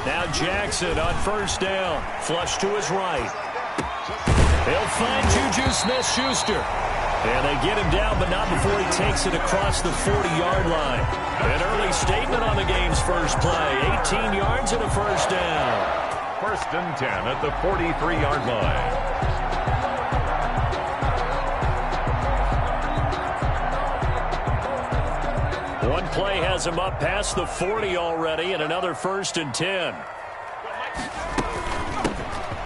Now Jackson on first down. Flush to his right. They'll find Juju Smith-Schuster. And they get him down, but not before he takes it across the 40-yard line. An early statement on the game's first play. 18 yards and a first down. First and 10 at the 43-yard line. One play has him up past the 40 already, and another first and 10.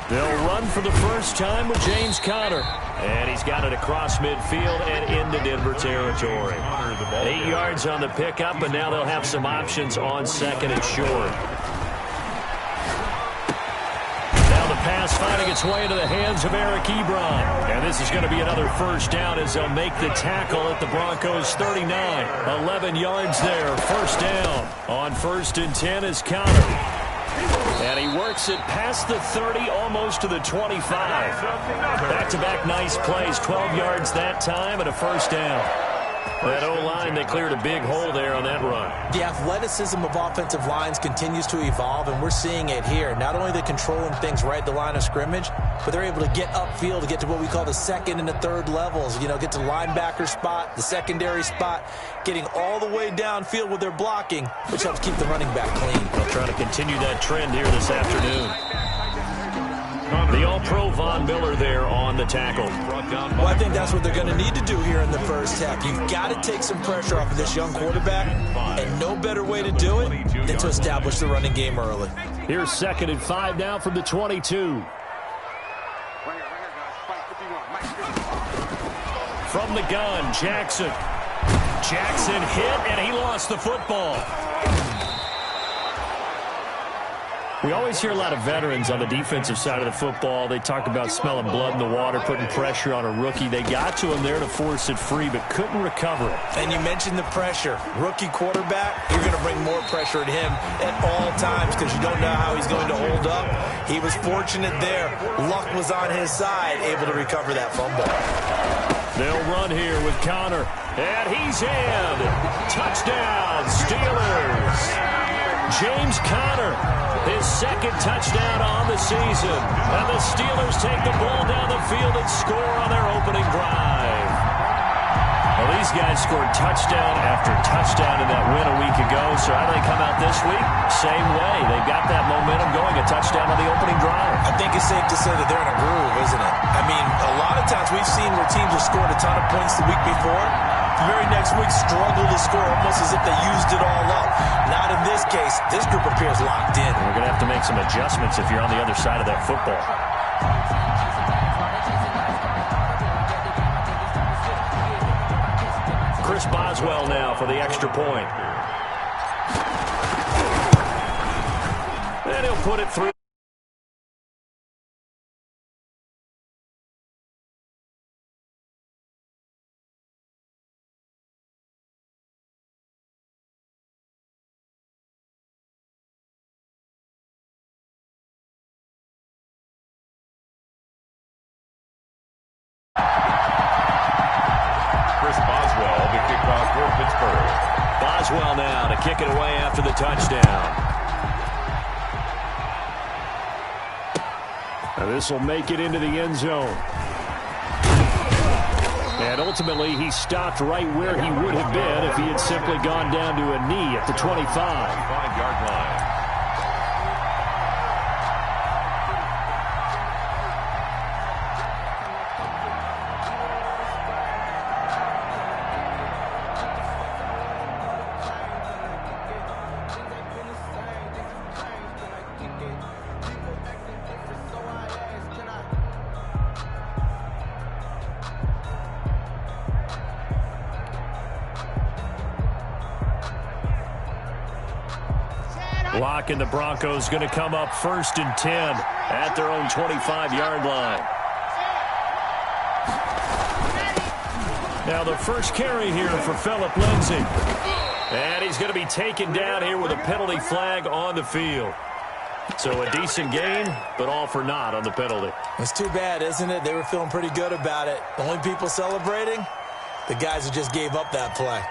They'll run for the first time with James Conner. And he's got it across midfield and into Denver territory. 8 yards on the pickup, and now they'll have some options on second and short. Now the pass finding its way into the hands of Eric Ebron. And this is going to be another first down as they'll make the tackle at the Broncos' 39. 11 yards there, first down. On first and 10 is Conner. And he works it past the 30, almost to the 25. Back-to-back nice plays, 12 yards that time and a first down. That O-line, they cleared a big hole there on that run. The athleticism of offensive lines continues to evolve, and we're seeing it here. Not only are they controlling things right at the line of scrimmage, but they're able to get upfield to get to what we call the second and the third levels. You know, get to the linebacker spot, the secondary spot, getting all the way downfield with their blocking, which helps keep the running back clean. They'll try to continue that trend here this afternoon. The All-Pro Von Miller there on the tackle. Well, I think that's what they're going to need to do here in the first half. You've got to take some pressure off of this young quarterback, and no better way to do it than to establish the running game early. Here's second and 5 now from the 22. From the gun, Jackson. Jackson hit, and he lost the football. We always hear a lot of veterans on the defensive side of the football. They talk about smelling blood in the water, putting pressure on a rookie. They got to him there to force it free, but couldn't recover it. And you mentioned the pressure. Rookie quarterback, you're going to bring more pressure at him at all times because you don't know how he's going to hold up. He was fortunate there. Luck was on his side, able to recover that fumble. They'll run here with Conner. And he's in. Touchdown, Steelers. James Conner, his second touchdown on the season. And the Steelers take the ball down the field and score on their opening drive. Well, these guys scored touchdown after touchdown in that win a week ago. So how do they come out this week? Same way. They've got that momentum going, a touchdown on the opening drive. I think it's safe to say that they're in a groove, isn't it? I mean, a lot of times we've seen where teams have scored a ton of points the week before. The very next week struggle to score almost as if they used it all up. Not in this case. This group appears locked in. We're going to have to make some adjustments if you're on the other side of that football. Chris Boswell now for the extra point. And he'll put it through. Boswell now to kick it away after the touchdown. Now this will make it into the end zone. And ultimately he stopped right where he would have been if he had simply gone down to a knee at the 25-yard line. Lock and the Broncos going to come up first and 10 at their own 25-yard line. Now the first carry here for Phillip Lindsay. And he's going to be taken down here with a penalty flag on the field. So a decent gain, but all for naught on the penalty. It's too bad, isn't it? They were feeling pretty good about it. The only people celebrating, the guys who just gave up that play.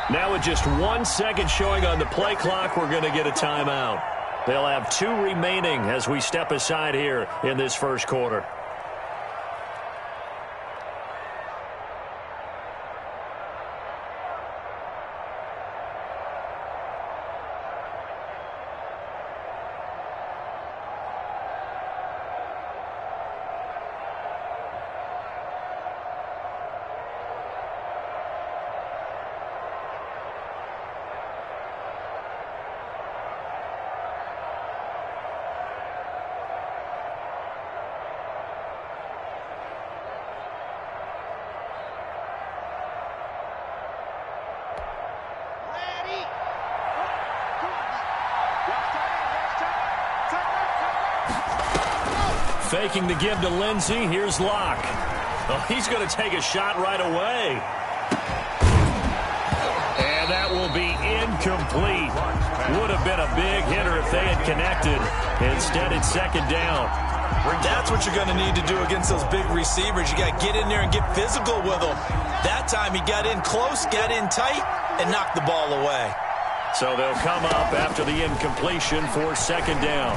Now with just 1 second showing on the play clock, we're going to get a timeout. They'll have 2 remaining as we step aside here in this first quarter. Faking the give to Lindsey. Here's Locke. Oh, he's going to take a shot right away. And that will be incomplete. Would have been a big hitter if they had connected. Instead, it's second down. That's what you're going to need to do against those big receivers. You got to get in there and get physical with them. That time he got in close, got in tight, and knocked the ball away. So they'll come up after the incompletion for second down.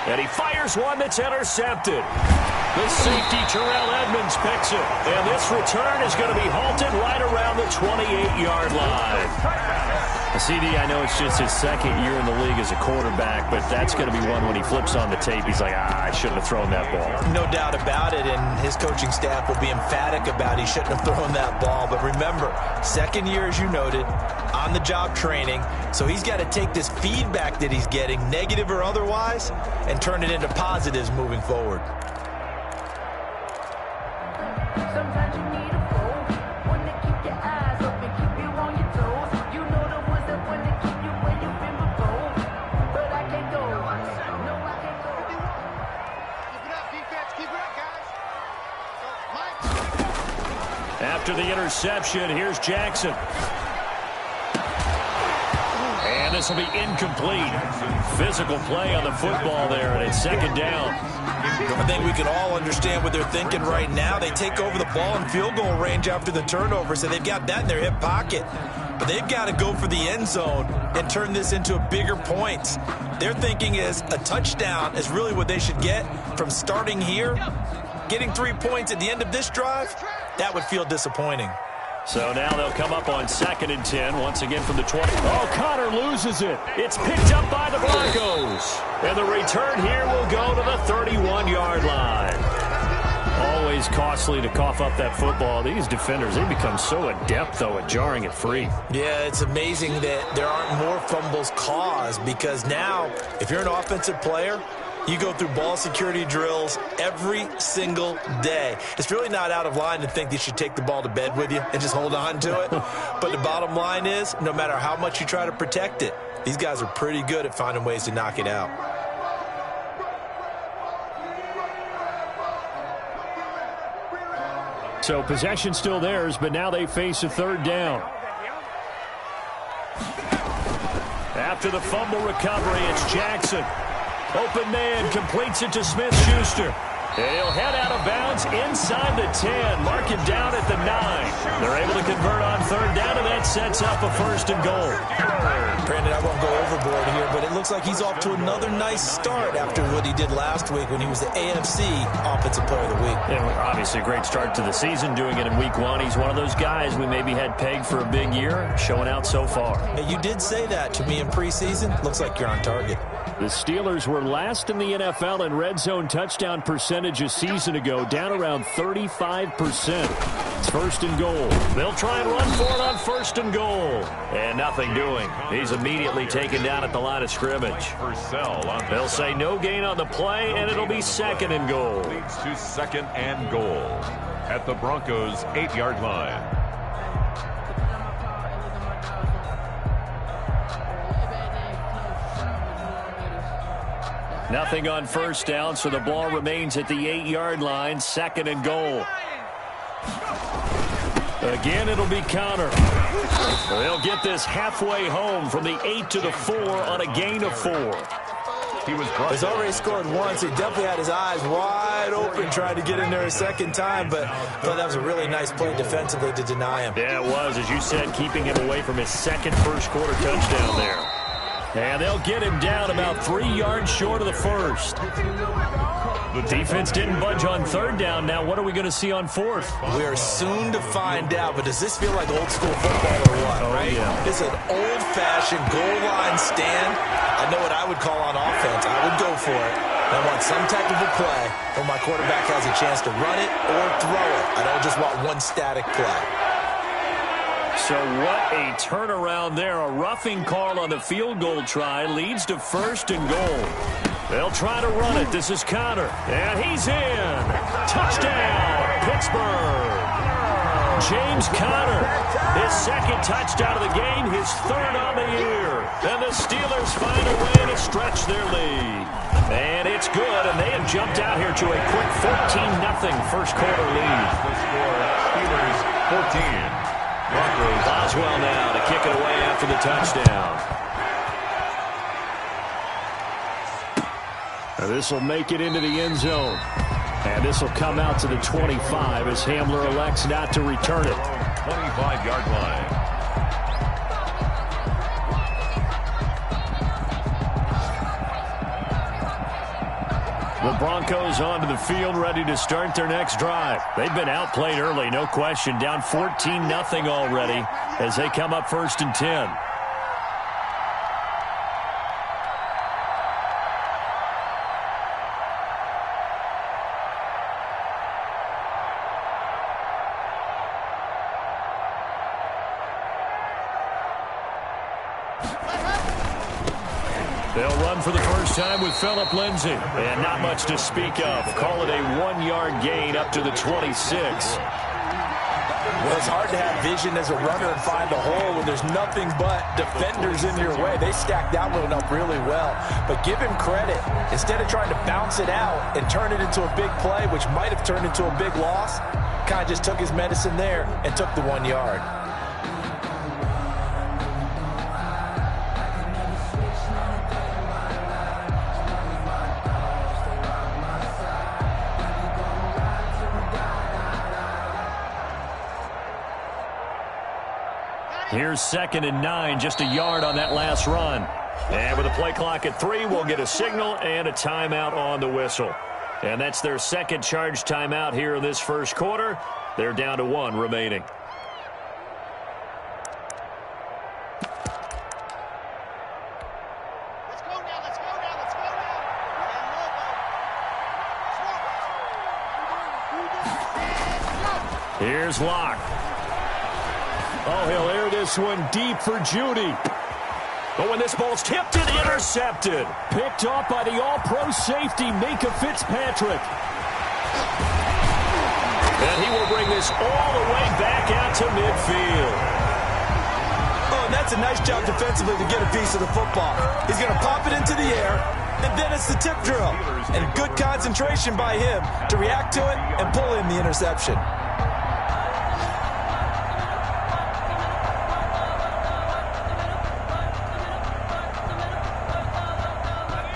And he fires one that's intercepted. The safety, Terrell Edmonds, picks it. And this return is going to be halted right around the 28-yard line. CD, I know it's just his second year in the league as a quarterback, but that's going to be one when he flips on the tape. He's like, I shouldn't have thrown that ball. No doubt about it, and his coaching staff will be emphatic about he shouldn't have thrown that ball. But remember, second year, as you noted, on-the-job training, so he's got to take this feedback that he's getting, negative or otherwise, and turn it into positives moving forward. Sometimes you need a foe, one to keep your eyes open, keep you on your toes. You know the ones that want to keep you where you've been before. But I can't go. No, I can't go. Keep it up, defense. Keep it up, guys. So, Mike. After the interception, here's Jackson. And this will be incomplete. Physical play on the football there, and it's second down. I think we can all understand what they're thinking right now. They take over the ball in field goal range after the turnover, so they've got that in their hip pocket. But they've got to go for the end zone and turn this into a bigger points. Their thinking is a touchdown is really what they should get from starting here. Getting 3 points at the end of this drive, that would feel disappointing. So now they'll come up on 2nd and 10, once again from the 20. Oh, Connor loses it. It's picked up by the Broncos. And the return here will go to the 31-yard line. Always costly to cough up that football. These defenders, they become so adept, though, at jarring it free. Yeah, it's amazing that there aren't more fumbles caused, because now, if you're an offensive player, you go through ball security drills every single day. It's really not out of line to think you should take the ball to bed with you and just hold on to it. But the bottom line is, no matter how much you try to protect it, these guys are pretty good at finding ways to knock it out. So possession still theirs, but now they face a third down. After the fumble recovery, it's Jackson. Open man, completes it to Smith-Schuster. And he'll head out of bounds inside the 10. Mark it down at the 9. They're able to convert on third down, and that sets up a 1st and goal. Brandon, I won't go overboard here, but it looks like he's off to another nice start after what he did last week when he was the AFC Offensive Player of the Week. And obviously a great start to the season, doing it in week 1. He's one of those guys we maybe had pegged for a big year, showing out so far. Hey, you did say that to me in preseason. Looks like you're on target. The Steelers were last in the NFL in red zone touchdown percentage a season ago, down around 35%. It's first and goal. They'll try and run for it on first and goal. And nothing doing. He's immediately taken down at the line of scrimmage. They'll say no gain on the play, and it'll be second and goal. Leads to second and goal at the Broncos' 8-yard line. Nothing on first down, so the ball remains at the 8-yard line, second and goal. Again, it'll be Connor. They'll get this halfway home from the 8 to the 4 on a gain of 4. He's already scored once. He definitely had his eyes wide open trying to get in there a second time, but I thought that was a really nice play defensively to deny him. Yeah, it was, as you said, keeping him away from his second first-quarter touchdown there. And they'll get him down about 3 yards short of the first. The defense didn't budge on third down. Now, what are we going to see on fourth? We are soon to find out, but does this feel like old-school football or what, right? Yeah. It's an old-fashioned goal line stand. I know what I would call on offense. I would go for it. I want some type of a play where my quarterback has a chance to run it or throw it. I don't just want one static play. So what a turnaround there. A roughing call on the field goal try leads to first and goal. They'll try to run it. This is Connor. And he's in. Touchdown, Pittsburgh. James Conner, his second touchdown of the game, his third on the year. And the Steelers find a way to stretch their lead. And it's good, and they have jumped out here to a quick 14-0 first-quarter lead. The score, Steelers 14. Boswell now to kick it away after the touchdown. Now this will make it into the end zone. And this will come out to the 25 as Hamler elects not to return it. 25-yard line. The Broncos onto the field, ready to start their next drive. They've been outplayed early, no question. Down 14-0 already as they come up first and 10. They'll run for the first time with Phillip Lindsay. And not much to speak of. Call it a 1-yard gain up to the 26. Well, it's hard to have vision as a runner and find a hole when there's nothing but defenders in your way. They stacked that one up really well. But give him credit. Instead of trying to bounce it out and turn it into a big play, which might have turned into a big loss, kind of just took his medicine there and took the 1 yard. Here's 2nd and 9, just a yard on that last run. And with a play clock at 3, we'll get a signal and a timeout on the whistle. And that's their second charge timeout here in this first quarter. They're down to 1 remaining. Let's go now, let's go now, let's go now. Here's Locke. Oh, he'll air this one deep for Judy. But when this ball's tipped and intercepted. Picked off by the all-pro safety, Minka Fitzpatrick. And he will bring this all the way back out to midfield. Oh, and that's a nice job defensively to get a piece of the football. He's going to pop it into the air, and then it's the tip drill. And good concentration by him to react to it and pull in the interception.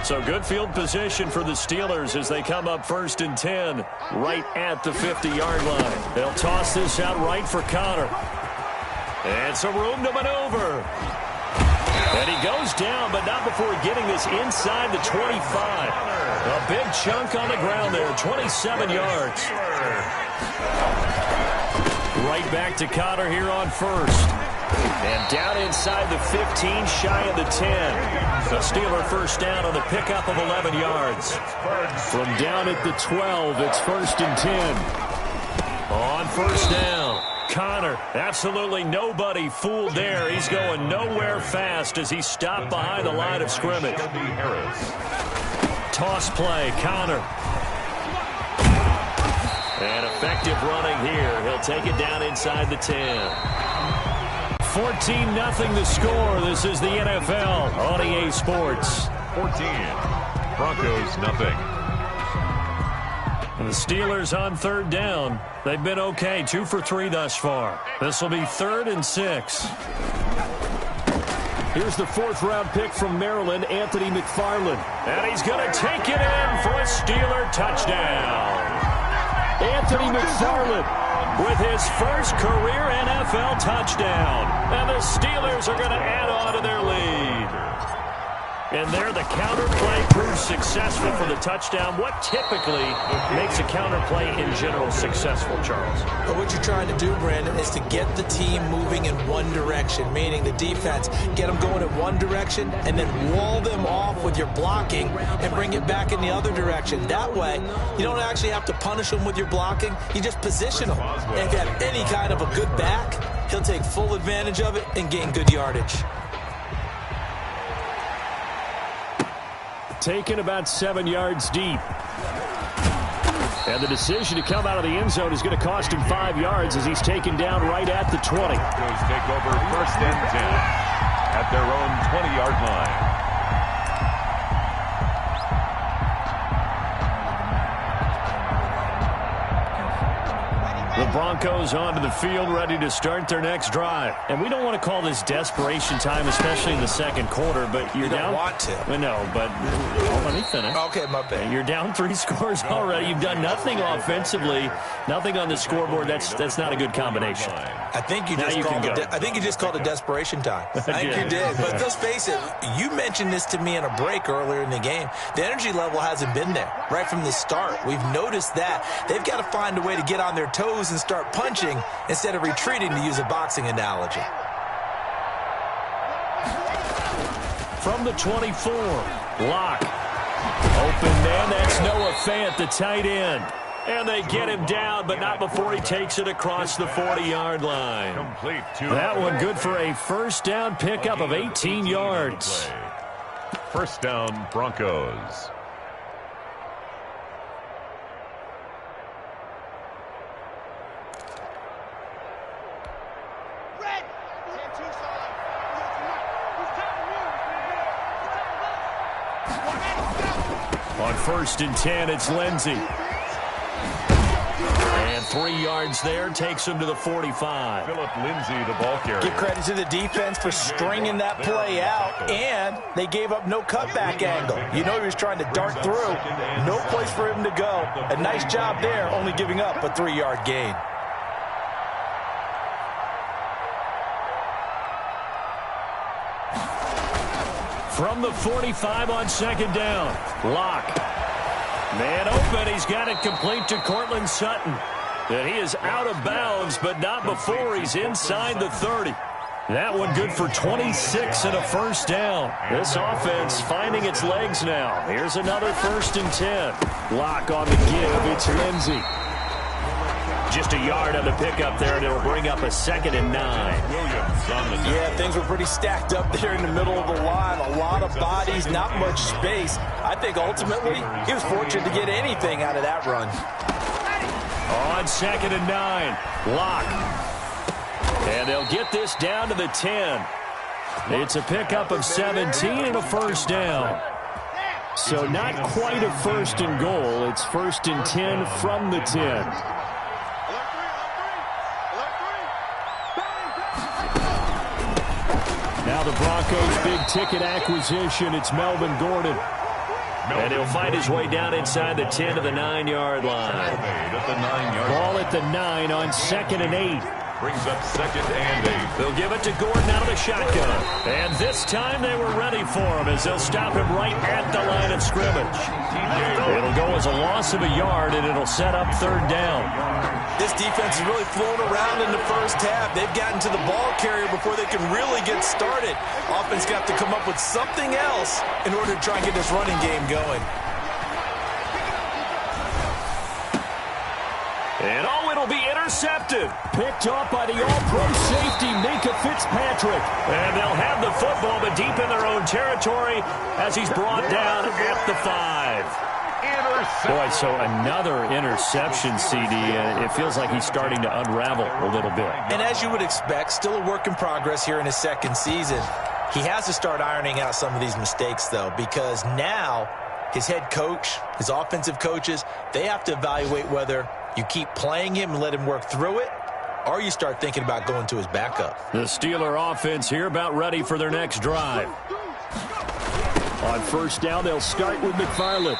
So good field position for the Steelers as they come up first and 10 right at the 50-yard line. They'll toss this out right for Connor. And some room to maneuver. And he goes down, but not before getting this inside the 25. A big chunk on the ground there, 27 yards. Right back to Connor here on first. And down inside the 15, shy of the 10. The Steeler first down on the pickup of 11 yards. From down at the 12, it's 1st and 10. On first down, Connor, absolutely nobody fooled there. He's going nowhere fast as he stopped behind the line of scrimmage. Toss play, Connor. And effective running here. He'll take it down inside the 10. 14-0 the score. This is the NFL on EA Sports. 14. Broncos, nothing. And the Steelers on third down. They've been okay, 2 for 3 thus far. This will be 3rd and 6. Here's the 4th-round pick from Maryland, Anthony McFarland. And he's going to take it in for a Steeler touchdown. Anthony McFarland with his first career NFL touchdown. And the Steelers are going to add on to their lead. And there the counter play proves successful for the touchdown. What typically makes a counter play in general successful, Charles? But what you're trying to do, Brandon, is to get the team moving in one direction, meaning the defense, get them going in one direction and then wall them off with your blocking and bring it back in the other direction. That way, you don't actually have to punish them with your blocking. You just position them. And if you have any kind of a good back, he'll take full advantage of it and gain good yardage. Taken about 7 yards deep. And the decision to come out of the end zone is going to cost him 5 yards as he's taken down right at the 20. Broncos take over 1st and 10 at their own 20-yard line. The Broncos onto the field, ready to start their next drive. And we don't want to call this desperation time, especially in the second quarter, but you're down. You don't want to. No, but let me finish. Okay, my bad. You're down 3 scores already. You've done nothing offensively, nothing on the scoreboard. That's not a good combination. I think you just called it desperation time. I think you did. But let's face it, you mentioned this to me in a break earlier in the game. The energy level hasn't been there right from the start. We've noticed that. They've got to find a way to get on their toes and start punching instead of retreating, to use a boxing analogy. From the 24, Locke. Open man, that's Noah Fant, the tight end. And they get him down, but not before he takes it across the 40-yard line. That one good for a first down pickup of 18 yards. First down, Broncos. On 1st and 10, it's Lindsey. And 3 yards there takes him to the 45. Philip Lindsay, the ball carrier. Give credit to the defense for stringing that play out, and they gave up no cutback angle. You know he was trying to dart through. No place for him to go. A nice job there, only giving up a 3-yard gain. From the 45 on 2nd down, Locke. Man open, he's got it complete to Cortland Sutton. And he is out of bounds, but not before he's inside the 30. That one good for 26 and a first down. This offense finding its legs now. Here's another 1st and 10. Locke on the give, it's Lindsey. Just a yard on the pickup there, and it'll bring up a 2nd and 9. Yeah, things were pretty stacked up there in the middle of the line. A lot of bodies, not much space. I think ultimately he was fortunate to get anything out of that run. On 2nd and 9, Locke. And they'll get this down to the 10. It's a pickup of 17 and a first down. So not quite a 1st and goal. It's 1st and 10 from the 10. Now the Broncos' big-ticket acquisition, it's Melvin Gordon. And he'll find his way down inside the 10 to the 9-yard line. Ball at the 9 on 2nd and 8. Brings up 2nd and 8. They'll give it to Gordon out of the shotgun. And this time they were ready for him as they'll stop him right at the line of scrimmage. It'll go as a loss of a yard, and it'll set up 3rd down. This defense is really flown around in the first half. They've gotten to the ball carrier before they can really get started. Offense got to come up with something else in order to try and get this running game going. And it'll be intercepted. Picked off by the all-pro safety, Minka Fitzpatrick. And they'll have the football, but deep in their own territory as he's brought down at the 5. Boy, so another interception, CD. It feels like he's starting to unravel a little bit. And as you would expect, still a work in progress here in his second season. He has to start ironing out some of these mistakes, though, because now his head coach, his offensive coaches, they have to evaluate whether you keep playing him and let him work through it, or you start thinking about going to his backup. The Steeler offense here about ready for their next drive. On first down, they'll start with McFarland.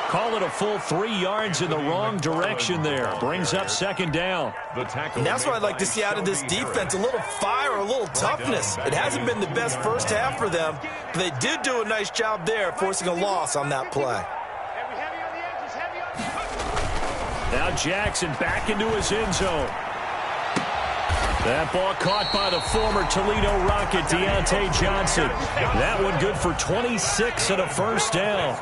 Call it a full 3 yards in the wrong direction there. Brings up second down. And that's what I'd like to see out of this defense, a little fire, a little toughness. It hasn't been the best first half for them, but they did do a nice job there, forcing a loss on that play. Now Jackson back into his end zone. That ball caught by the former Toledo Rocket, Deontay Johnson. That one good for 26 and a first down.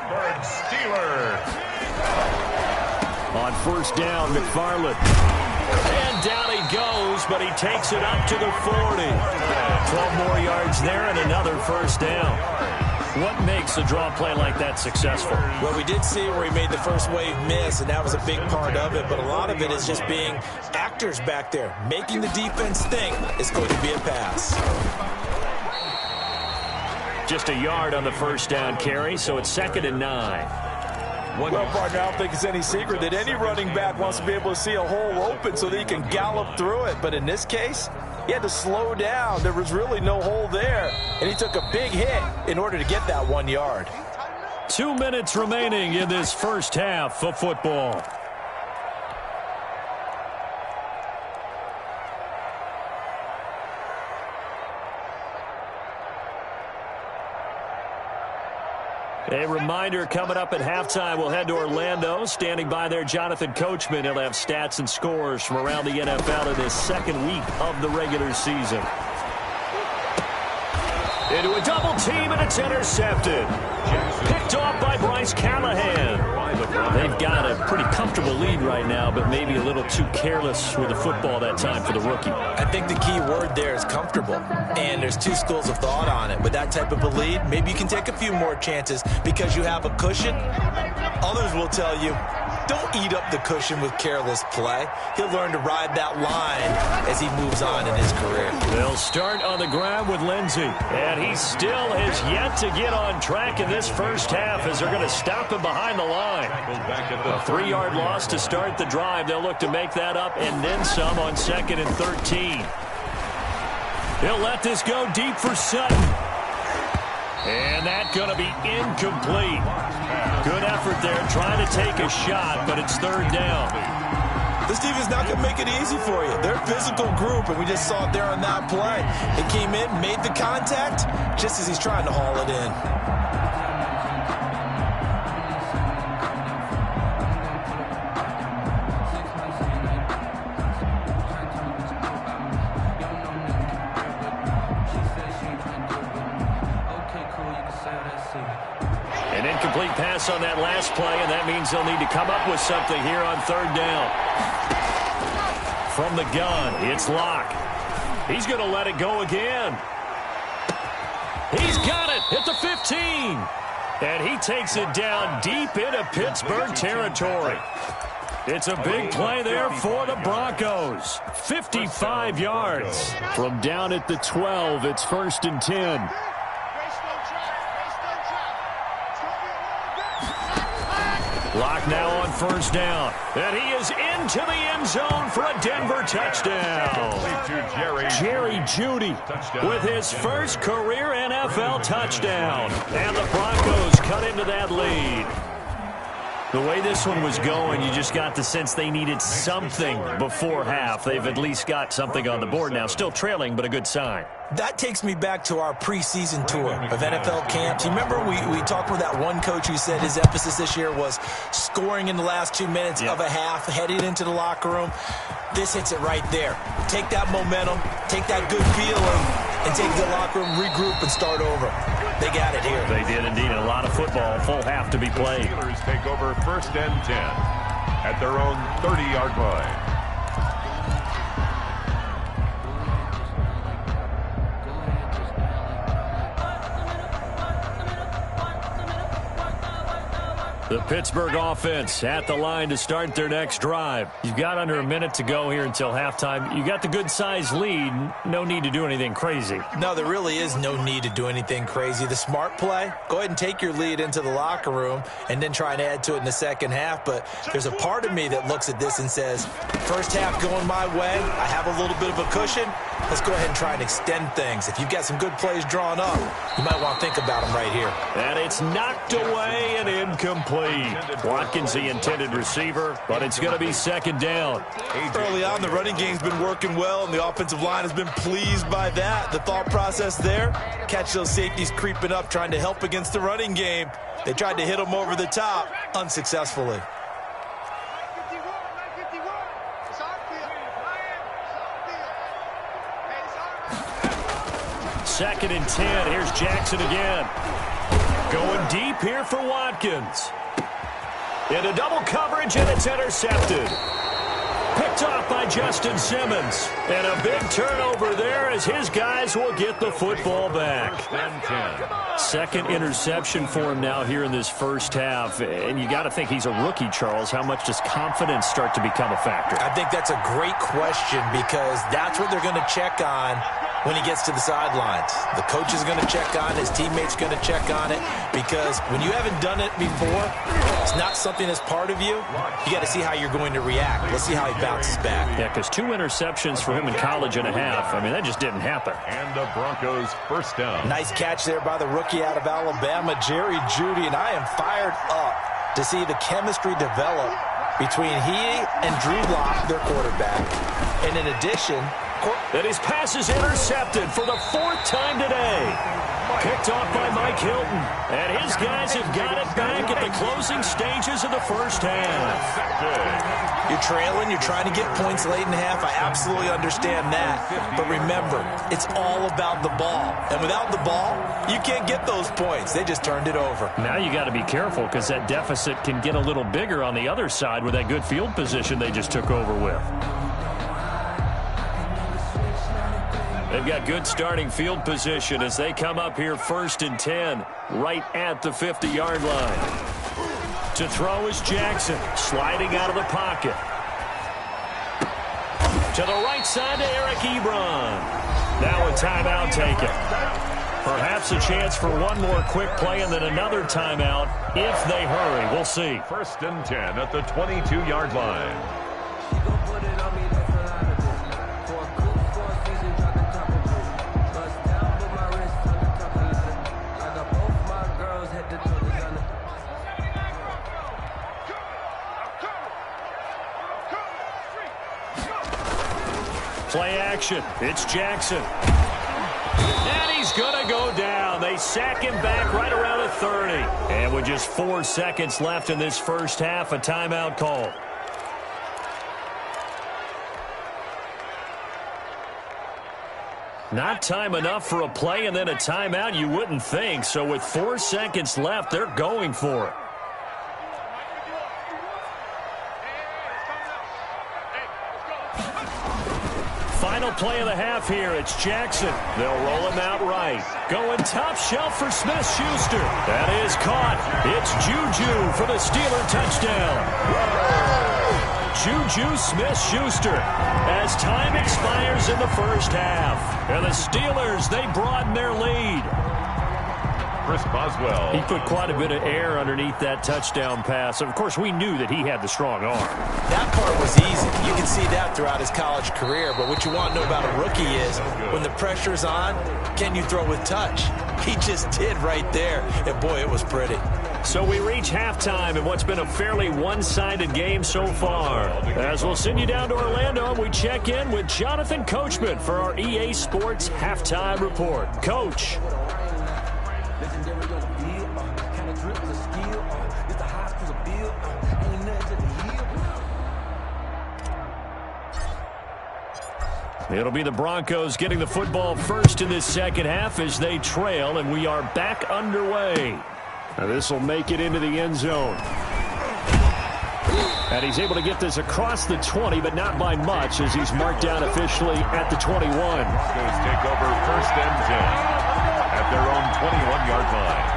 On first down, McFarland. And down he goes, but he takes it up to the 40. 12 more yards there and another first down. What makes a draw play like that successful? Well, we did see where he made the first wave miss, and that was a big part of it. But a lot of it is just being actors back there, making the defense think it's going to be a pass. Just a yard on the first down carry, so it's 2nd and 9. Well, partner, I don't think it's any secret that any running back wants to be able to see a hole open so that he can gallop through it. But in this case, he had to slow down. There was really no hole there, and he took a big hit in order to get that 1 yard. 2 minutes remaining in this first half of football. A reminder, coming up at halftime, we'll head to Orlando. Standing by there, Jonathan Coachman. He'll have stats and scores from around the NFL in this second week of the regular season. Into a double team, and it's intercepted. Picked off by Bryce Callahan. They've got a pretty comfortable lead right now, but maybe a little too careless with the football that time for the rookie. I think the key word there is comfortable, and there's two schools of thought on it. With that type of a lead, maybe you can take a few more chances because you have a cushion. Others will tell you, don't eat up the cushion with careless play. He'll learn to ride that line as he moves on in his career. They'll start on the ground with Lindsey, and he still has yet to get on track in this first half as they're going to stop him behind the line. A 3-yard loss to start the drive. They'll look to make that up and then some on 2nd and 13. He'll let this go deep for Sutton. And that's going to be incomplete. Good effort there trying to take a shot, but it's 3rd down. This team is not going to make it easy for you. They're a physical group, and we just saw it there on that play. He came in, made the contact, just as he's trying to haul it in. An incomplete pass on that last play, and that means they'll need to come up with something here on 3rd down. From the gun, it's Locke. He's going to let it go again. He's got it at the 15. And he takes it down deep into Pittsburgh territory. It's a big play there for the Broncos. 55 yards. From down at the 12, it's 1st and 10. Locke now on 1st down. And he is into the end zone for a Denver touchdown. Jerry Jeudy with his first career NFL touchdown. And the Broncos cut into that lead. The way this one was going, you just got the sense they needed something before half. They've at least got something on the board now. Still trailing, but a good sign. That takes me back to our preseason tour of NFL camps. You remember we talked with that one coach who said his emphasis this year was scoring in the last 2 minutes of a half, heading into the locker room. This hits it right there. Take that momentum, take that good feeling, and take the locker room, regroup, and start over. They got it here. They did indeed. A lot of football, full half to be played. The Steelers take over 1st and 10 at their own 30-yard line. The Pittsburgh offense at the line to start their next drive. You've got under a minute to go here until halftime. You got the good-sized lead. No need to do anything crazy. No, there really is no need to do anything crazy. The smart play, go ahead and take your lead into the locker room and then try and add to it in the second half. But there's a part of me that looks at this and says, first half going my way, I have a little bit of a cushion. Let's go ahead and try and extend things. If you've got some good plays drawn up, you might want to think about them right here. And it's knocked away and incomplete. Watkins the intended receiver, but it's going to be second down. Early on, the running game's been working well, and the offensive line has been pleased by that. The thought process there, catch those safeties creeping up, trying to help against the running game. They tried to hit them over the top, unsuccessfully. Second and 10. Here's Jackson again. Going deep here for Watkins. Into double coverage, and it's intercepted. Picked off by Justin Simmons. And a big turnover there as his guys will get the football back. Second interception for him now here in this first half. And you got to think he's a rookie, Charles. How much does confidence start to become a factor? I think that's a great question because that's what they're going to check on when he gets to the sidelines. The coach is going to check on it. His teammates going to check on it because when you haven't done it before, it's not something that's part of you. You got to see how you're going to react. Let's see how he bounces back. Yeah, because 2 interceptions for him in college and a half. I mean, that just didn't happen. And the Broncos first down. Nice catch there by the rookie out of Alabama, Jerry Jeudy, and I am fired up to see the chemistry develop between he and Drew Lock, their quarterback. And in addition, that his pass is intercepted for the 4th time today. Picked off by Mike Hilton. And his guys have got it back at the closing stages of the first half. You're trailing. You're trying to get points late in the half. I absolutely understand that. But remember, it's all about the ball. And without the ball, you can't get those points. They just turned it over. Now you got to be careful because that deficit can get a little bigger on the other side with that good field position they just took over with. They've got good starting field position as they come up here 1st and 10, right at the 50-yard line. To throw is Jackson, sliding out of the pocket. To the right side to Eric Ebron. Now a timeout taken. Perhaps a chance for one more quick play and then another timeout if they hurry. We'll see. 1st and 10 at the 22-yard line. Play action. It's Jackson. And he's going to go down. They sack him back right around the 30. And with just 4 seconds left in this first half, a timeout call. Not time enough for a play and then a timeout, you wouldn't think. So with 4 seconds left, they're going for it. Final play of the half here. It's Jackson. They'll roll him out right. Going top shelf for Smith-Schuster. That is caught. It's Juju for the Steeler touchdown. Juju Smith-Schuster as time expires in the first half. And the Steelers, they broaden their lead. Chris Boswell. He put quite a bit of air underneath that touchdown pass. Of course, we knew that he had the strong arm. That part was easy. You can see that throughout his college career. But what you want to know about a rookie is when the pressure's on, can you throw with touch? He just did right there. And, boy, it was pretty. So we reach halftime in what's been a fairly one-sided game so far. As we'll send you down to Orlando, we check in with Jonathan Coachman for our EA Sports Halftime Report. Coach. It'll be the Broncos getting the football first in this second half as they trail, and we are back underway. Now this will make it into the end zone. And he's able to get this across the 20, but not by much as he's marked down officially at the 21. Broncos take over first and 10 at their own 21-yard line.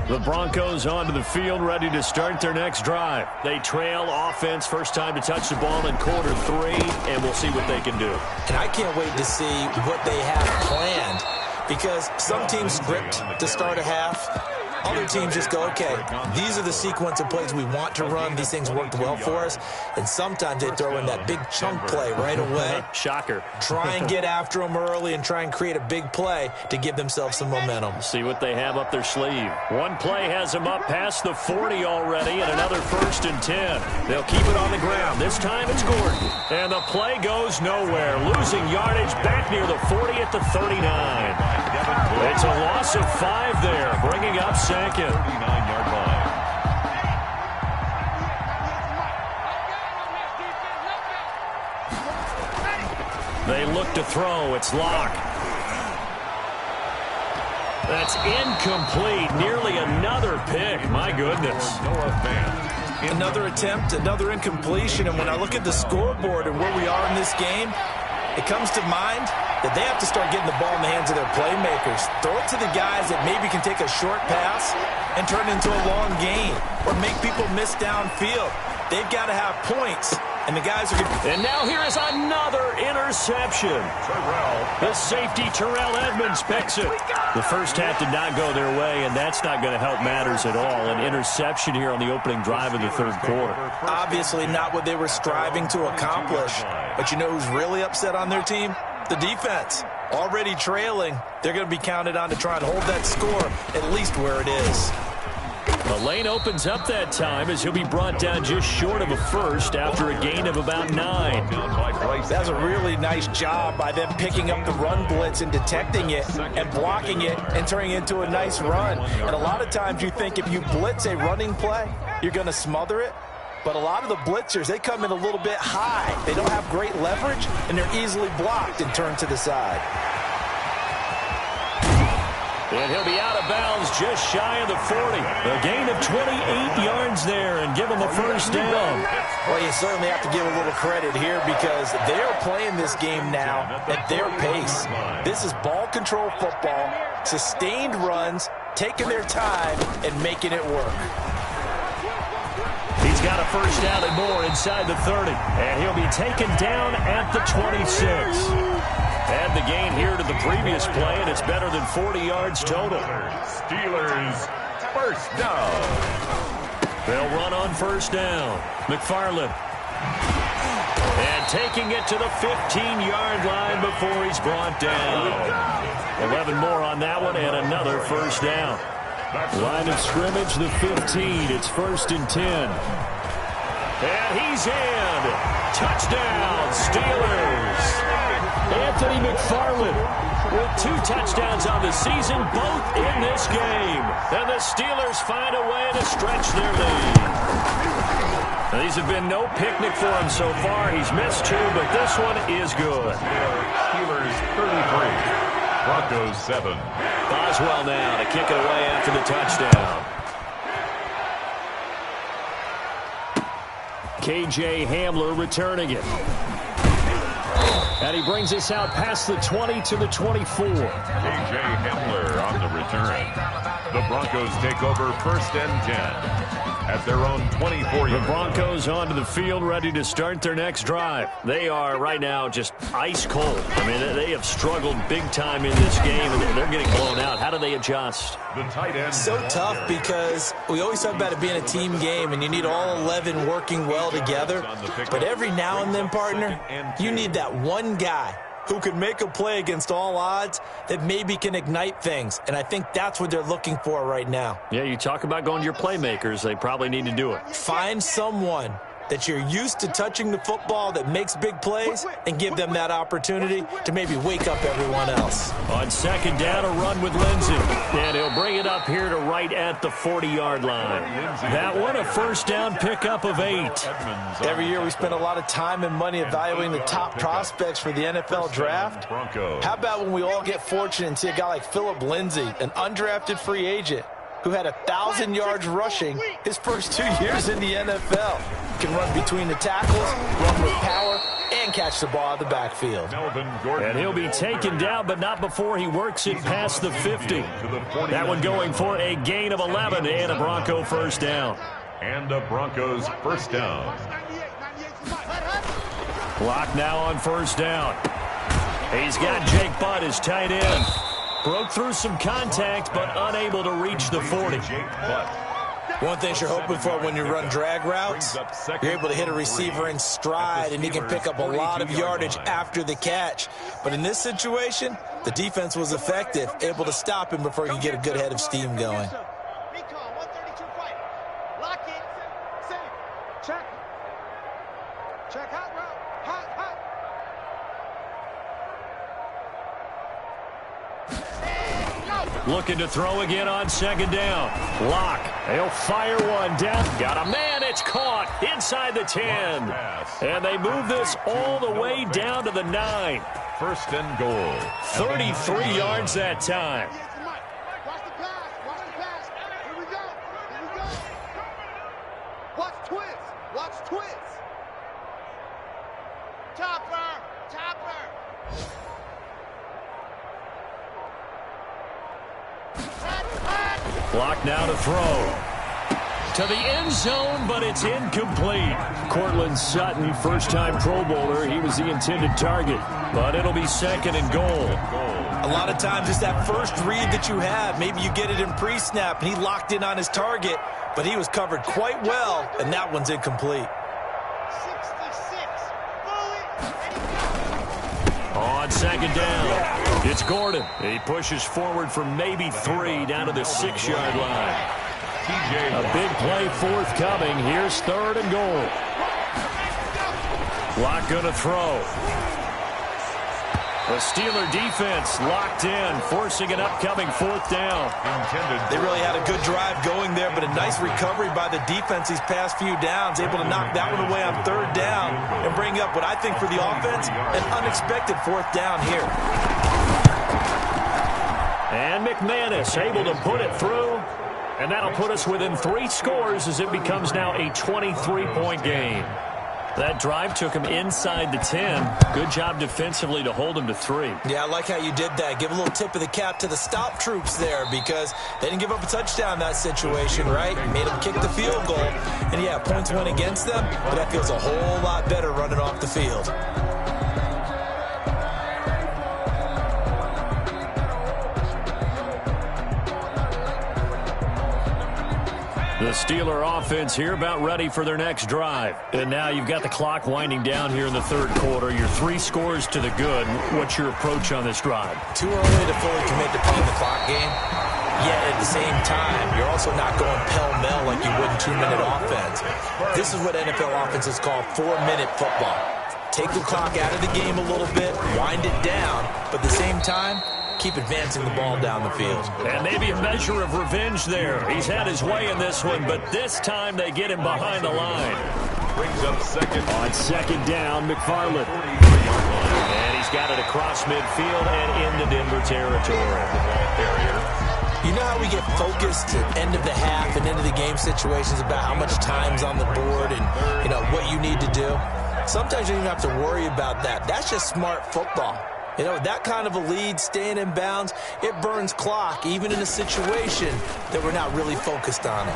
The Broncos onto the field, ready to start their next drive. They trail offense, first time to touch the ball in quarter 3, and we'll see what they can do. And I can't wait to see what they have planned, because some teams script to start a half. Other teams just go, okay, these are the sequence of plays we want to run. These things worked well for us. And sometimes they throw in that big chunk play right away. Shocker. Try and get after them early and try and create a big play to give themselves some momentum. See what they have up their sleeve. One play has them up past the 40 already, and another first and 10. They'll keep it on the ground. This time it's Gordon. And the play goes nowhere. Losing yardage back near the 40 at the 39. It's a loss of 5 there, bringing up second. 39-yard line. They look to throw. It's Locke. That's incomplete. Nearly another pick. My goodness. Another attempt, another incompletion. And when I look at the scoreboard and where we are in this game, it comes to mind that they have to start getting the ball in the hands of their playmakers. Throw it to the guys that maybe can take a short pass and turn it into a long gain or make people miss downfield. They've got to have points, and the guys are going. And now here is another interception. The safety, Terrell Edmonds, picks it. The first half did not go their way, and that's not going to help matters at all. An interception here on the opening drive of the third quarter. Obviously not what they were striving to accomplish. But you know who's really upset on their team? The defense. Already trailing, they're going to be counted on to try and hold that score at least where it is. The lane opens up that time as he'll be brought down just short of a first after a gain of about 9. That's a really nice job by them picking up the run blitz and detecting it and blocking it and turning it into a nice run. And a lot of times you think if you blitz a running play, you're going to smother it. But a lot of the blitzers, they come in a little bit high. They don't have great leverage, and they're easily blocked and turned to the side. And he'll be out of bounds just shy of the 40. A gain of 28 yards there and give him a first down. Well, you certainly have to give a little credit here because they're playing this game now at their pace. This is ball control football, sustained runs, taking their time, and making it work. He's got a first down and more inside the 30. And he'll be taken down at the 26. Add the gain here to the previous play, and it's better than 40 yards total. Steelers first down. They'll run on first down. McFarland. And taking it to the 15-yard line before he's brought down. 11 more on that one, and another first down. Line of scrimmage, the 15. It's first and 10. And he's in. Touchdown, Steelers. Anthony McFarland with 2 touchdowns on the season, both in this game. And the Steelers find a way to stretch their lead. Now, these have been no picnic for him so far. He's missed 2, but this one is good. Steelers 33, Broncos 7. Boswell now to kick it away after the touchdown. K.J. Hamler returning it. And he brings us out past the 20 to the 24. K.J. Hamler on the return. The Broncos take over first and 10. at their own 24-yard line. The Broncos onto the field, ready to start their next drive. They are right now just ice cold. I mean, they have struggled big time in this game, and they're getting blown out. How do they adjust? The tight end. So tough because we always talk about it being a team game, and you need all 11 working well together. But every now and then, partner, you need that one guy who can make a play against all odds that maybe can ignite things. And I think that's what they're looking for right now. Yeah, you talk about going to your playmakers. They probably need to do it. Find someone that you're used to touching the football that makes big plays and give them that opportunity to maybe wake up everyone else. On second down, a run with Lindsey. And he'll bring it up here to right at the 40-yard line. That one, a first down pickup of 8. Every year we spend a lot of time and money evaluating the top prospects for the NFL draft. How about when we all get fortunate and see a guy like Philip Lindsay, an undrafted free agent, who had 1,000 yards rushing his first 2 years in the NFL. Can run between the tackles, run with power, and catch the ball out of the backfield. And he'll be taken down, but not before he works it past the 50. That one going for a gain of 11 and a Bronco first down. And a Broncos first down. Clock now on first down. He's got Jake Butt as tight end. Broke through some contact, but unable to reach the 40. One thing you're hoping for when you run drag routes, you're able to hit a receiver in stride, and he can pick up a lot of yardage after the catch. But in this situation, the defense was effective, able to stop him before he could get a good head of steam going. Check hot route. Hot. Looking to throw again on second down. Lock. He'll fire one down. Got a man. It's caught inside the 10. And they move this all the way down to the 9. First and goal. 33 yards that time. Watch the pass. Here we go. Watch twist. Topper. Clock now to throw. To the end zone, but it's incomplete. Cortland Sutton, first-time Pro Bowler. He was the intended target, but it'll be second and goal. A lot of times it's that first read that you have. Maybe you get it in pre-snap, and he locked in on his target, but he was covered quite well, and that one's incomplete. 66. On second down, it's Gordon. He pushes forward for maybe 3 down to the 6-yard line. A big play forthcoming. Here's third and goal. Lock going to throw. The Steeler defense locked in, forcing an upcoming fourth down. They really had a good drive going there, but a nice recovery by the defense these past few downs, able to knock that one away on third down and bring up what I think for the offense, an unexpected fourth down here. And McManus able to put it through, and that'll put us within 3 scores as it becomes now a 23-point game. That drive took him inside the 10. Good job defensively to hold him to 3. Yeah, I like how you did that. Give a little tip of the cap to the stop troops there because they didn't give up a touchdown in that situation, right? Made them kick the field goal. And, yeah, points went against them, but that feels a whole lot better running off the field. The Steeler offense here about ready for their next drive. And now you've got the clock winding down here in the third quarter. Your 3 scores to the good. What's your approach on this drive? Too early to fully commit to playing the clock game. Yet at the same time, you're also not going pell-mell like you would in 2-minute offense. This is what NFL offenses call 4-minute football. Take the clock out of the game a little bit, wind it down, but at the same time, keep advancing the ball down the field. And maybe a measure of revenge there. He's had his way in this one, but this time they get him behind the line. Brings up second. On second down, McFarland. And he's got it across midfield and into Denver territory. You know how we get focused at end of the half and into the game situations about how much time's on the board and, you know, what you need to do? Sometimes you don't even have to worry about that. That's just smart football. You know, that kind of a lead, staying in bounds, it burns clock, even in a situation that we're not really focused on it.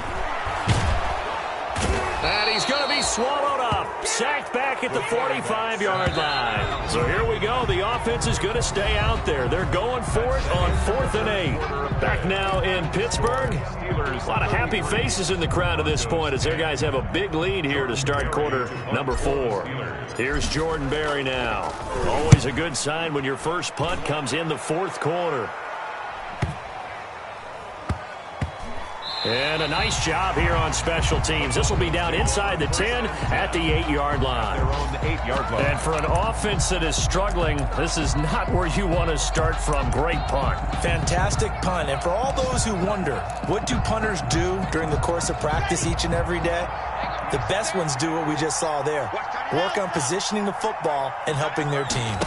And he's going to be swallowed up. Sacked back at the 45-yard line. So here we go. The offense is going to stay out there. They're going for it on 4th and 8. Back now in Pittsburgh. A lot of happy faces in the crowd at this point as their guys have a big lead here to start quarter number 4. Here's Jordan Berry now. Always a good sign when your first punt comes in the 4th quarter. And a nice job here on special teams. This will be down inside the 10 at the 8-yard line. And for an offense that is struggling, this is not where you want to start from. Great punt. Fantastic punt. And for all those who wonder, what do punters do during the course of practice each and every day? The best ones do what we just saw there. Work on positioning the football and helping their team.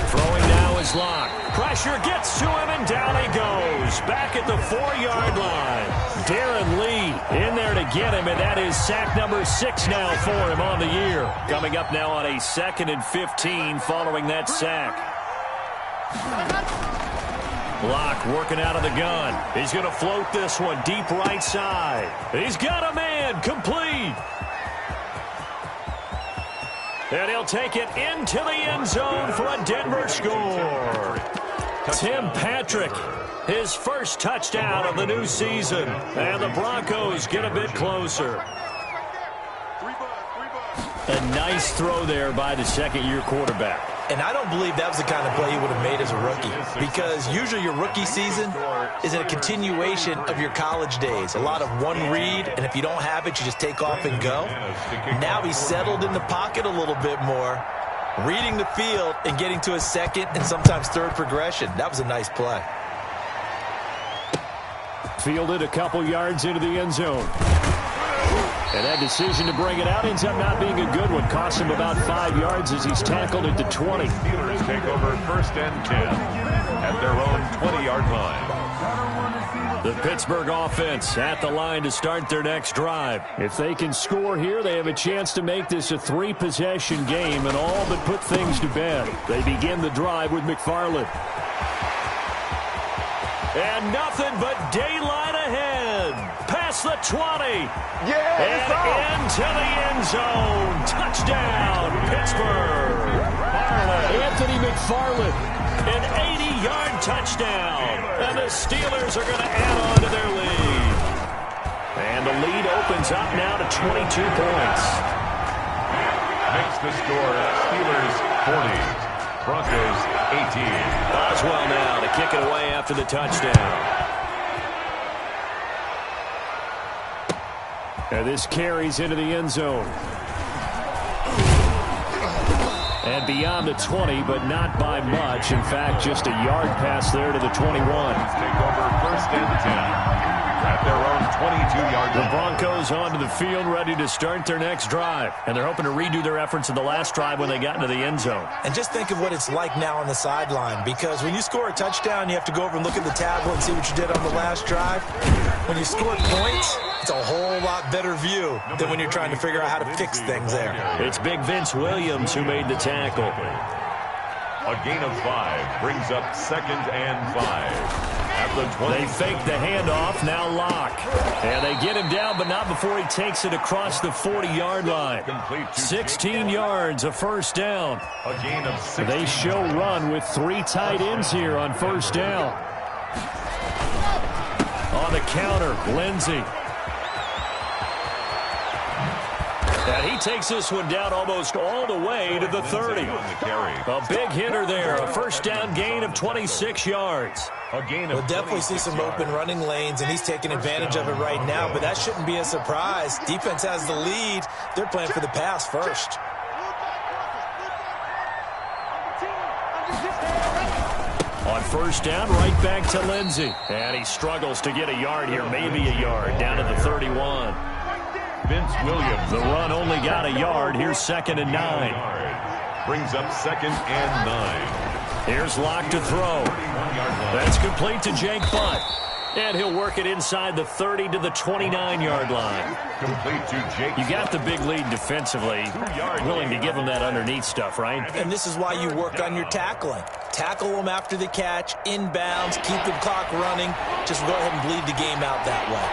Throwing now is Locke. Pressure gets to him, and down he goes. Back at the 4-yard line. Darren Lee in there to get him, and that is sack number 6 now for him on the year. Coming up now on a 2nd and 15 following that sack. Locke working out of the gun. He's going to float this one deep right side. He's got a man complete. And he'll take it into the end zone for a Denver score. Tim Patrick, his first touchdown of the new season. And the Broncos get a bit closer. A nice throw there by the second-year quarterback. And I don't believe that was the kind of play he would have made as a rookie, because usually your rookie season is a continuation of your college days. A lot of one read, and if you don't have it, you just take off and go. Now he's settled in the pocket a little bit more, reading the field and getting to a second and sometimes third progression. That was a nice play. Fielded a couple yards into the end zone. And that decision to bring it out ends up not being a good one. Cost him about 5 yards as he's tackled at the 20. Steelers take over 1st and 10 at their own 20-yard line. The Pittsburgh offense at the line to start their next drive. If they can score here, they have a chance to make this a 3-possession game and all but put things to bed. They begin the drive with McFarland. And nothing but daylight ahead. Past the 20. Yeah, and into the end zone. Touchdown, Pittsburgh. Anthony McFarland, an 80-yard touchdown. And the Steelers are going to add on to their lead. And the lead opens up now to 22 points. Makes the score Steelers 40. Broncos 18. Boswell now to kick it away after the touchdown. And this carries into the end zone. And beyond the 20, but not by much. In fact, just a yard pass there to the 21. Take over 1st and 10 at their own 22-yard line. The Broncos onto the field, ready to start their next drive. And they're hoping to redo their efforts in the last drive when they got into the end zone. And just think of what it's like now on the sideline, because when you score a touchdown, you have to go over and look at the tablet and see what you did on the last drive. When you score points, it's a whole lot better view than when you're trying to figure out how to fix things there. It's Big Vince Williams who made the tackle. A gain of 5 brings up 2nd and 5. At the 20. They fake the handoff, now Locke. And they get him down, but not before he takes it across the 40-yard line. 16 yards, a first down. A gain of 16. They show run with 3 tight ends here on first down. On the counter, Lindsey. And he takes this one down almost all the way to the 30. A big hitter there, a first down gain of 26 yards. We'll definitely see some open running lanes, and he's taking advantage of it right now, but that shouldn't be a surprise. Defense has the lead. They're playing for the pass first. On first down, right back to Lindsey. And he struggles to get a yard here, maybe a yard, down to the 31. Vince Williams. The run only got a yard. Here's 2nd and 9. Brings up 2nd and 9. Here's Locke to throw. That's complete to Jake Butt. And he'll work it inside the 30 to the 29-yard line. Complete to Jake. You got the big lead defensively. Willing to give him that underneath stuff, right? And this is why you work on your tackling. Tackle them after the catch, inbounds, keep the clock running. Just go ahead and bleed the game out that way.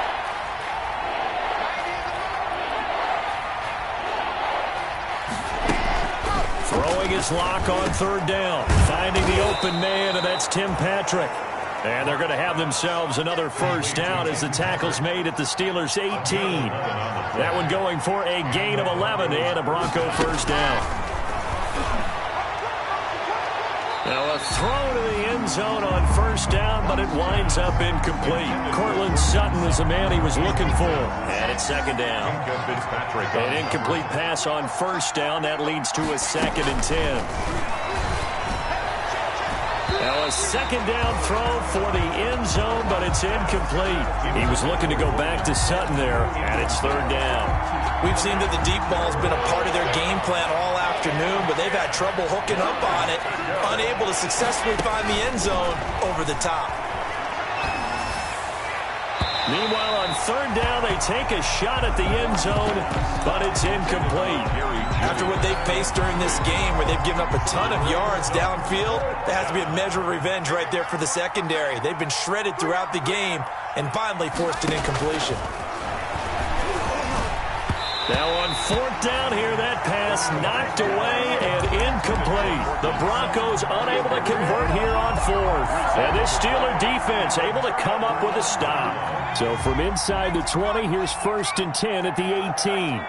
Throwing his lock on third down. Finding the open man, and that's Tim Patrick. And they're going to have themselves another first down as the tackle's made at the Steelers' 18. That one going for a gain of 11 and a Bronco first down. Now a throw to the end zone on first down, but it winds up incomplete. Cortland Sutton was the man he was looking for. And it's second down. An incomplete pass on first down. That leads to a 2nd and 10. Now a second down throw for the end zone, but it's incomplete. He was looking to go back to Sutton there, and it's third down. We've seen that the deep ball's been a part of their game plan all afternoon, but they've had trouble hooking up on it, unable to successfully find the end zone over the top. Meanwhile, on third down, they take a shot at the end zone, but it's incomplete. After what they've faced during this game, where they've given up a ton of yards downfield, there has to be a measure of revenge right there for the secondary. They've been shredded throughout the game and finally forced an incompletion. Now on fourth down here, that pass knocked away and incomplete. The Broncos unable to convert here on fourth. And this Steeler defense able to come up with a stop. So from inside the 20, here's 1st and 10 at the 18.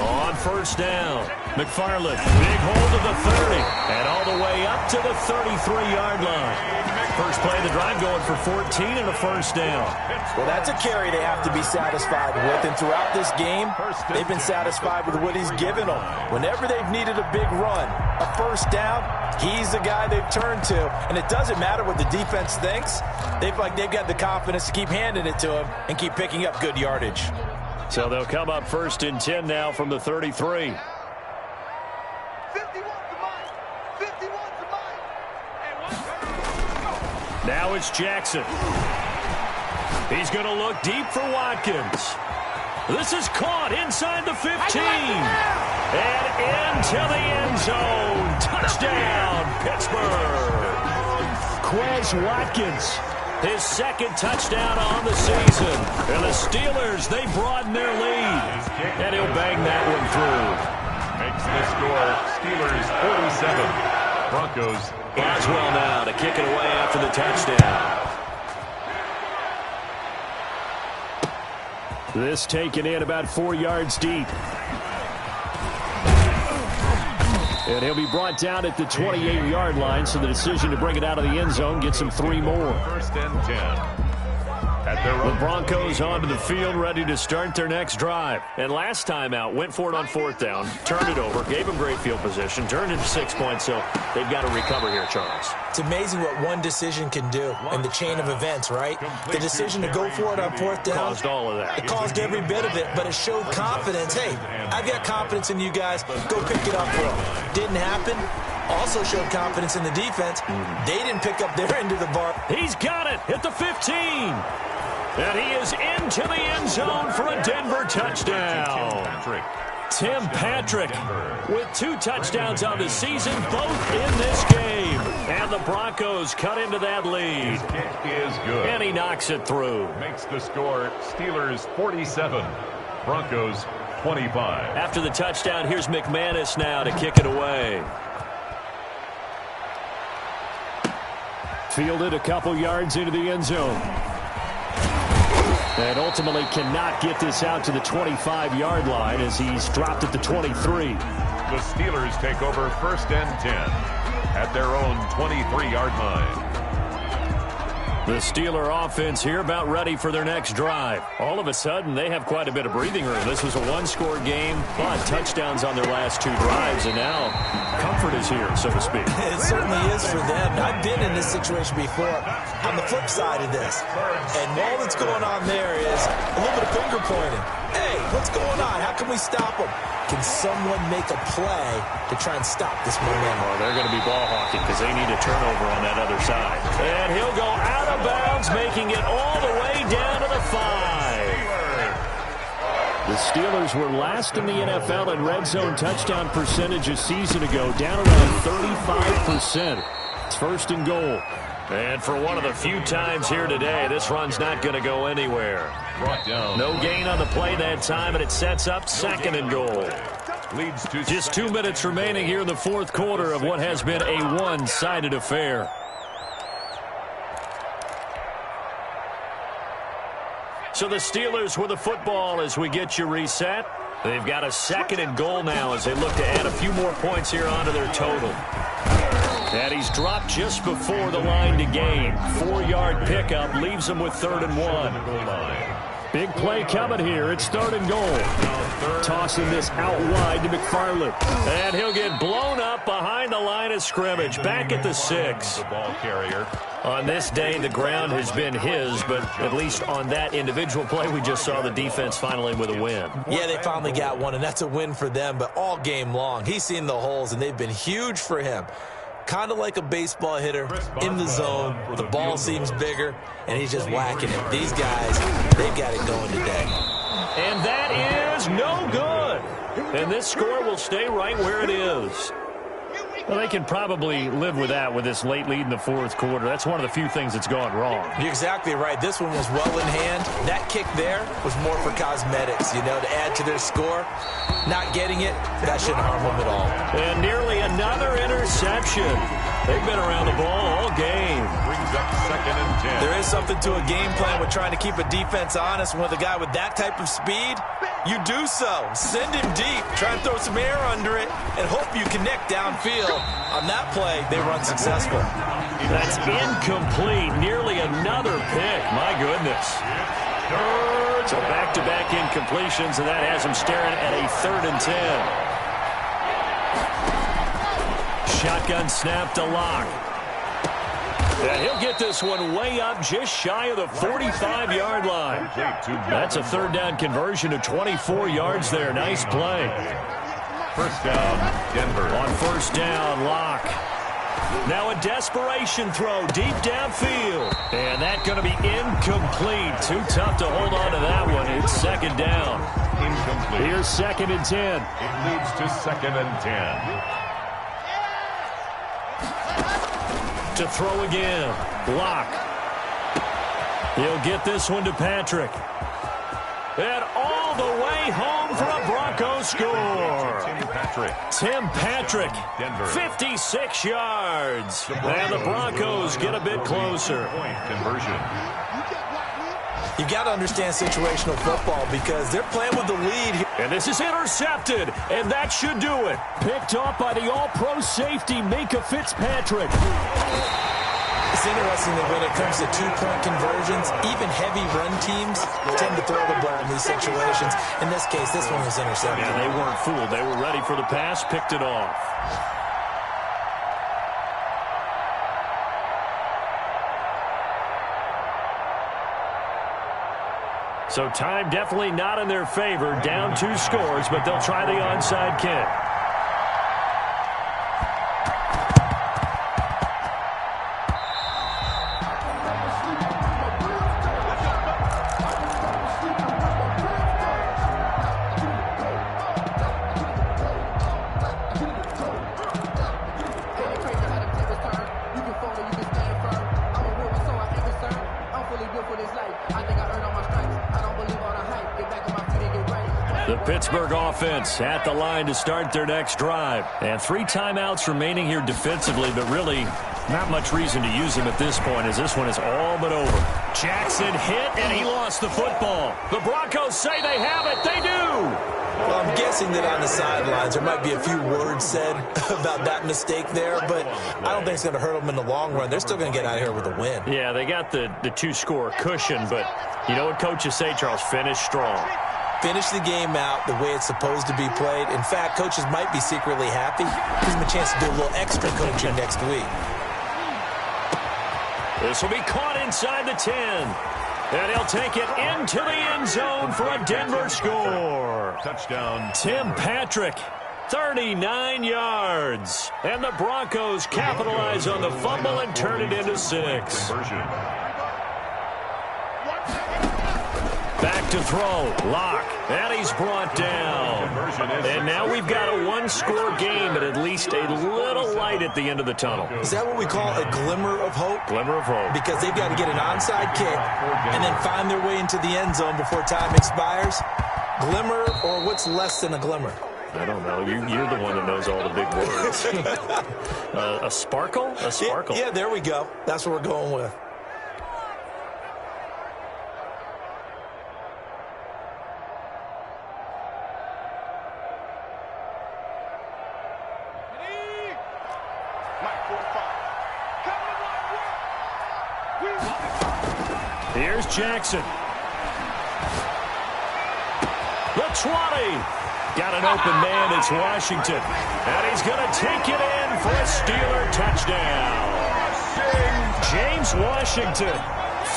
On first down, McFarland, big hold of the 30, and all the way up to the 33-yard line. First play of the drive going for 14 and a first down. Well, that's a carry they have to be satisfied with, and throughout this game, they've been satisfied with what he's given them. Whenever they've needed a big run, a first down, he's the guy they've turned to, and it doesn't matter what the defense thinks. They've got the confidence to keep handing it to him and keep picking up good yardage. So they'll come up 1st and 10 now from the 33. Now it's Jackson. He's going to look deep for Watkins. This is caught inside the 15. And into the end zone. Touchdown, Pittsburgh. Quez Watkins, his 2nd touchdown on the season. And the Steelers, they broaden their lead. And he'll bang that one through. Makes the score Steelers 47. Broncos. Boswell now to kick it away after the touchdown. This taken in about 4 yards deep. And he'll be brought down at the 28-yard line, so the decision to bring it out of the end zone gets him 3 more. 1st and 10. The Broncos onto the field, ready to start their next drive. And last time out, went for it on 4th down, turned it over, gave them great field position, turned it to 6 points, so they've got to recover here, Charles. It's amazing what one decision can do in the chain of events, right? The decision to go for it on 4th down. Caused all of that. It caused every bit of it, but it showed confidence. Hey, I've got confidence in you guys. Go pick it up for them. Didn't happen. Also showed confidence in the defense. They didn't pick up their end of the bar. He's got it at the 15. And he is into the end zone for a Denver touchdown. Tim Patrick with 2 touchdowns on the season, both in this game. And the Broncos cut into that lead. Is good. And he knocks it through. Makes the score Steelers 47. Broncos 25. After the touchdown, here's McManus now to kick it away. Fielded a couple yards into the end zone. And ultimately cannot get this out to the 25-yard line as he's dropped at the 23. The Steelers take over 1st and 10 at their own 23-yard line. The Steeler offense here about ready for their next drive. All of a sudden, they have quite a bit of breathing room. This was a one-score game, but touchdowns on their last 2 drives, and now comfort is here, so to speak. It certainly is for them. I've been in this situation before on the flip side of this. And all that's going on there is a little bit of finger pointing. Hey, what's going on? How can we stop them? Can someone make a play to try and stop this momentum? Well, they're going to be ball hawking because they need a turnover on that other side. And he'll go out of bounds, making it all the way down to the 5. The Steelers were last in the NFL in red zone touchdown percentage a season ago, down around 35%. It's 1st and goal. And for one of the few times here today, this run's not going to go anywhere. No gain on the play that time, and it sets up 2nd and goal. Leads to Just 2 minutes remaining here in the fourth quarter of what has been a one-sided affair. So the Steelers with the football as we get you reset. They've got a 2nd and goal now as they look to add a few more points here onto their total. And he's dropped just before the line to gain. 4-yard pickup leaves him with 3rd and 1. Big play coming here. It's 3rd and goal. Tossing this out wide to McFarland. And he'll get blown up behind the line of scrimmage. Back at the 6. The ball carrier. On this day, the ground has been his, but at least on that individual play, we just saw the defense finally with a win. Yeah, they finally got one, and that's a win for them, but all game long, he's seen the holes, and they've been huge for him. Kind of like a baseball hitter in the zone. The ball seems bigger, and he's just whacking it. These guys, they've got it going today. And that is no good. And this score will stay right where it is. Well, they can probably live with that with this late lead in the fourth quarter. That's one of the few things that's gone wrong. You're exactly right. This one was well in hand. That kick there was more for cosmetics, to add to their score. Not getting it, that shouldn't harm them at all. And nearly another interception. They've been around the ball all game. Brings up 2nd and 10. There is something to a game plan with trying to keep a defense honest. With a guy with that type of speed, you do so. Send him deep. Try and throw some air under it and hope you connect downfield. On that play, they run successful. That's incomplete. Nearly another pick. My goodness. So back-to-back incompletions, and that has him staring at a 3rd and 10. Shotgun snap to Locke. And he'll get this one way up just shy of the 45-yard line. That's a 3rd down conversion of 24 yards there. Nice play. 1st down, Denver. On 1st down, Locke. Now a desperation throw deep downfield. And that's going to be incomplete. Too tough to hold on to that one. It's 2nd down. Incomplete. Here's 2nd and 10. It leads to 2nd and 10. To throw again. Locke. He'll get this one to Patrick. And all the way home for a Broncos score. Tim Patrick. Denver. 56 yards. And the Broncos get a bit closer. Point conversion. You got to understand situational football because they're playing with the lead here. And this is intercepted, and that should do it. Picked up by the all-pro safety, Minka Fitzpatrick. It's interesting that when it comes to two-point conversions, even heavy run teams tend to throw the ball in these situations. In this case, this one was intercepted. Yeah, they weren't fooled. They were ready for the pass, picked it off. So time definitely not in their favor. Down 2 scores, but they'll try the onside kick. Pittsburgh offense at the line to start their next drive. And 3 timeouts remaining here defensively, but really not much reason to use them at this point as this one is all but over. Jackson hit, and he lost the football. The Broncos say they have it. They do. Well, I'm guessing that on the sidelines there might be a few words said about that mistake there, but I don't think it's going to hurt them in the long run. They're still going to get out of here with a win. Yeah, they got the 2-score cushion, but you know what coaches say, Charles? Finish strong. Finish the game out the way it's supposed to be played. In fact, coaches might be secretly happy. Gives them a chance to do a little extra coaching next week. This will be caught inside the 10. And he'll take it into the end zone for a Denver score. Touchdown. Tim Patrick, 39 yards. And the Broncos capitalize on the fumble and turn it into 6. Conversion. Back to throw. Locke. And he's brought down. And now we've got a 1-score game, but at least a little light at the end of the tunnel. Is that what we call a glimmer of hope? Glimmer of hope. Because they've got to get an onside kick and then find their way into the end zone before time expires. Glimmer, or what's less than a glimmer? I don't know. You're the one that knows all the big words. A sparkle? A sparkle. Yeah, there we go. That's what we're going with. Here's Jackson. The 20. Got an open man. It's Washington. And he's going to take it in for a Steeler touchdown. James Washington,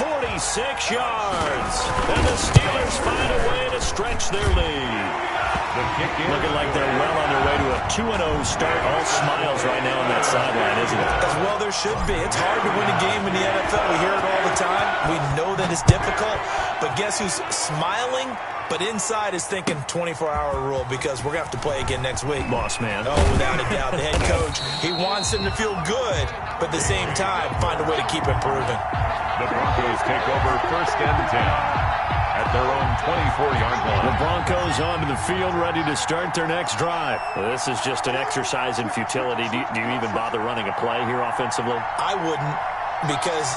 46 yards. And the Steelers find a way to stretch their lead. Looking like they're well on their way to a 2-0 start. All smiles right now on that sideline, isn't it? As well there should be. It's hard to win a game in the NFL. We hear it all the time. We know that it's difficult. But guess who's smiling? But inside is thinking 24-hour rule because we're going to have to play again next week. Boss man. Oh, without a doubt. The head coach, he wants him to feel good, but at the same time, find a way to keep improving. The Broncos take over 1st and 10 at their own 24-yard line. The Broncos onto the field, ready to start their next drive. This is just an exercise in futility. Do you even bother running a play here offensively? I wouldn't, because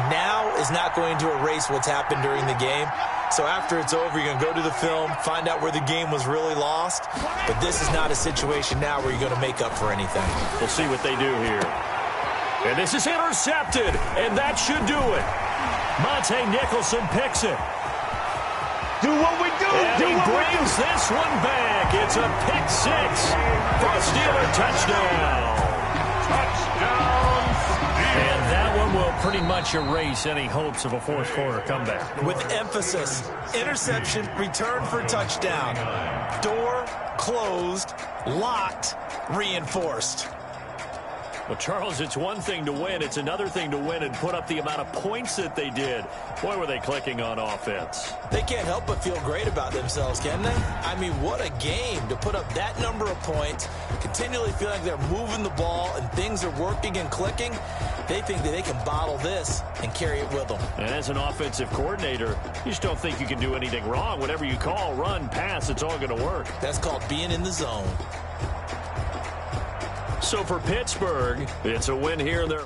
now is not going to erase what's happened during the game. So after it's over, you're going to go to the film, find out where the game was really lost. But this is not a situation now where you're going to make up for anything. We'll see what they do here. And this is intercepted, and that should do it. Monte Nicholson picks it. Do what we do. And he brings this one back. It's a pick six for a Steeler touchdown. Touchdown. And that one will pretty much erase any hopes of a fourth quarter comeback. With emphasis, interception, return for touchdown. Door closed, locked, reinforced. Well, Charles, it's one thing to win. It's another thing to win and put up the amount of points that they did. Boy, were they clicking on offense. They can't help but feel great about themselves, can they? I mean, what a game to put up that number of points, continually feel like they're moving the ball and things are working and clicking. They think that they can bottle this and carry it with them. And as an offensive coordinator, you just don't think you can do anything wrong. Whatever you call, run, pass, it's all going to work. That's called being in the zone. So for Pittsburgh, it's a win here in their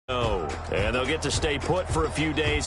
home. And they'll get to stay put for a few days.